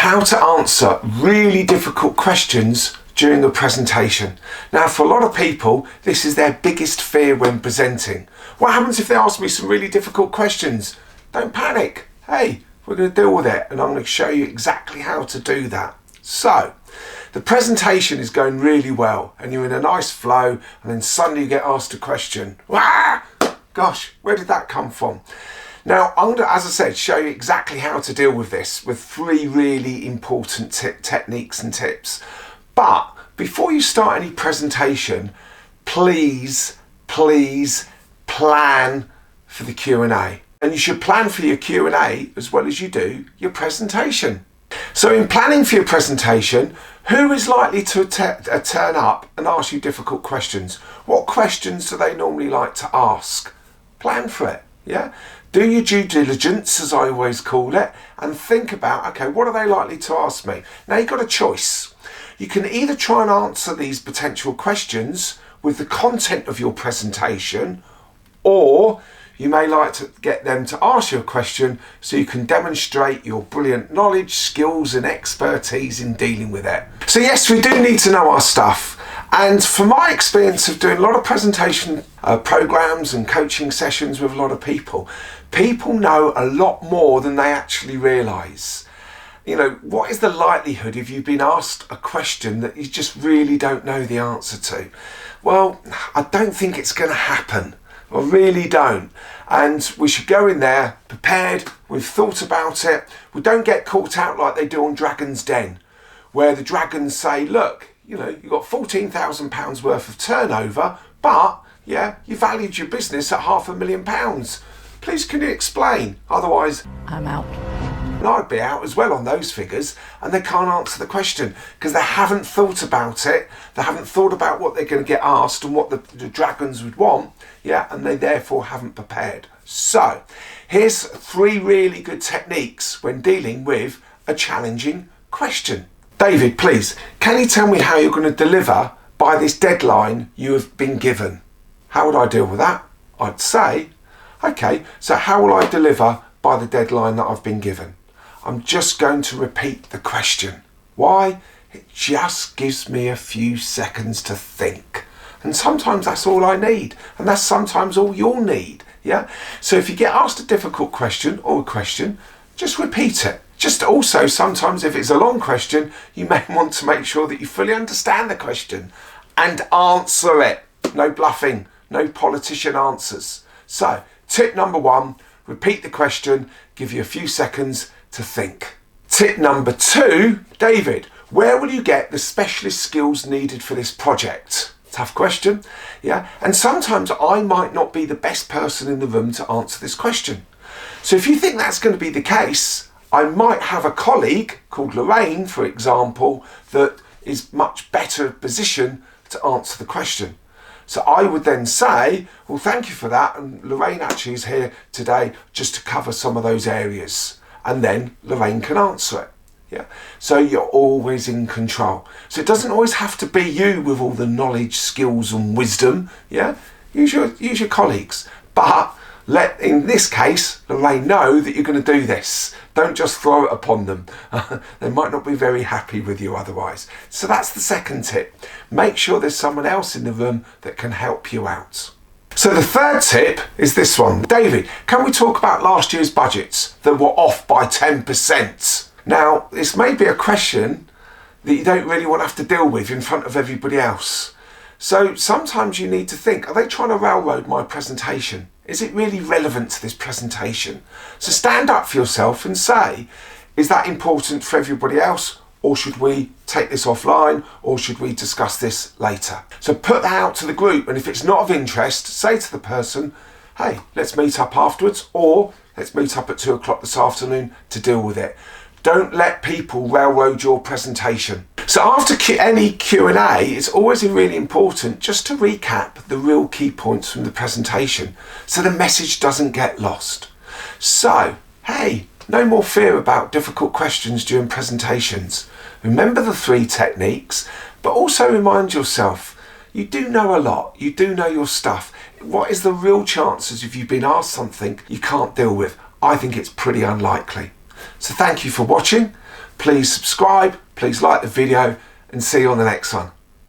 how to answer really difficult questions during a presentation. Now, for a lot of people, this is their biggest fear when presenting. What happens if they ask me some really difficult questions? Don't panic. Hey, we're going to deal with it, and I'm going to show you exactly how to do that. So, the presentation is going really well, and you're in a nice flow, and then suddenly you get asked a question. Ah! Gosh, where did that come from? Now, I'm going to, as I said, show you exactly how to deal with this with 3 really important techniques and tips. But before you start any presentation, please plan for the Q&A. And you should plan for your Q&A as well as you do your presentation. So in planning for your presentation, who is likely to turn up and ask you difficult questions? What questions do they normally like to ask? Plan for it, yeah? Do your due diligence, as I always call it, and think about, okay, what are they likely to ask me? Now you've got a choice. You can either try and answer these potential questions with the content of your presentation, or you may like to get them to ask you a question so you can demonstrate your brilliant knowledge, skills and expertise in dealing with it. So yes, we do need to know our stuff. And from my experience of doing a lot of presentation programs and coaching sessions with a lot of people know a lot more than they actually realise. You know, what is the likelihood if you've been asked a question that you just really don't know the answer to? Well, I don't think it's going to happen. I really don't. And we should go in there prepared, we've thought about it. We don't get caught out like they do on Dragon's Den, where the dragons say, look, you know, you've got £14,000 worth of turnover, but yeah, you valued your business at £500,000. Please can you explain? Otherwise, I'm out. And I'd be out as well on those figures, and they can't answer the question because they haven't thought about it. They haven't thought about what they're going to get asked and what the dragons would want, yeah, and they therefore haven't prepared. So, here's 3 really good techniques when dealing with a challenging question. David, please, can you tell me how you're going to deliver by this deadline you have been given? How would I deal with that? I'd say, okay, so how will I deliver by the deadline that I've been given? I'm just going to repeat the question. Why? It just gives me a few seconds to think. And sometimes that's all I need. And that's sometimes all you'll need. Yeah. So if you get asked a difficult question or a question, just repeat it. Just also sometimes if it's a long question, you may want to make sure that you fully understand the question and answer it. No bluffing, no politician answers. So tip number 1, repeat the question, give you a few seconds to think. Tip number 2, David, where will you get the specialist skills needed for this project? Tough question, yeah? And sometimes I might not be the best person in the room to answer this question. So if you think that's going to be the case, I might have a colleague called Lorraine, for example, that is much better positioned to answer the question. So I would then say, well, thank you for that. And Lorraine actually is here today just to cover some of those areas. And then Lorraine can answer it. Yeah. So you're always in control. So it doesn't always have to be you with all the knowledge, skills and wisdom. Yeah. Use your colleagues. But let, in this case, Lorraine know that you're going to do this. Don't just throw it upon them. They might not be very happy with you otherwise. So that's the second tip. Make sure there's someone else in the room that can help you out. So the third tip is this one. David, can we talk about last year's budgets that were off by 10%? Now, this may be a question that you don't really want to have to deal with in front of everybody else. So sometimes you need to think, are they trying to railroad my presentation? Is it really relevant to this presentation? So stand up for yourself and say, is that important for everybody else? Or should we take this offline? Or should we discuss this later? So put that out to the group. And if it's not of interest, say to the person, hey, let's meet up afterwards. Or let's meet up at 2 o'clock this afternoon to deal with it. Don't let people railroad your presentation. So after any Q&A, it's always really important just to recap the real key points from the presentation so the message doesn't get lost. So, hey, no more fear about difficult questions during presentations. Remember the 3 techniques, but also remind yourself, you do know a lot, you do know your stuff. What is the real chances if you've been asked something you can't deal with? I think it's pretty unlikely. So thank you for watching. Please subscribe, please like the video, and see you on the next one.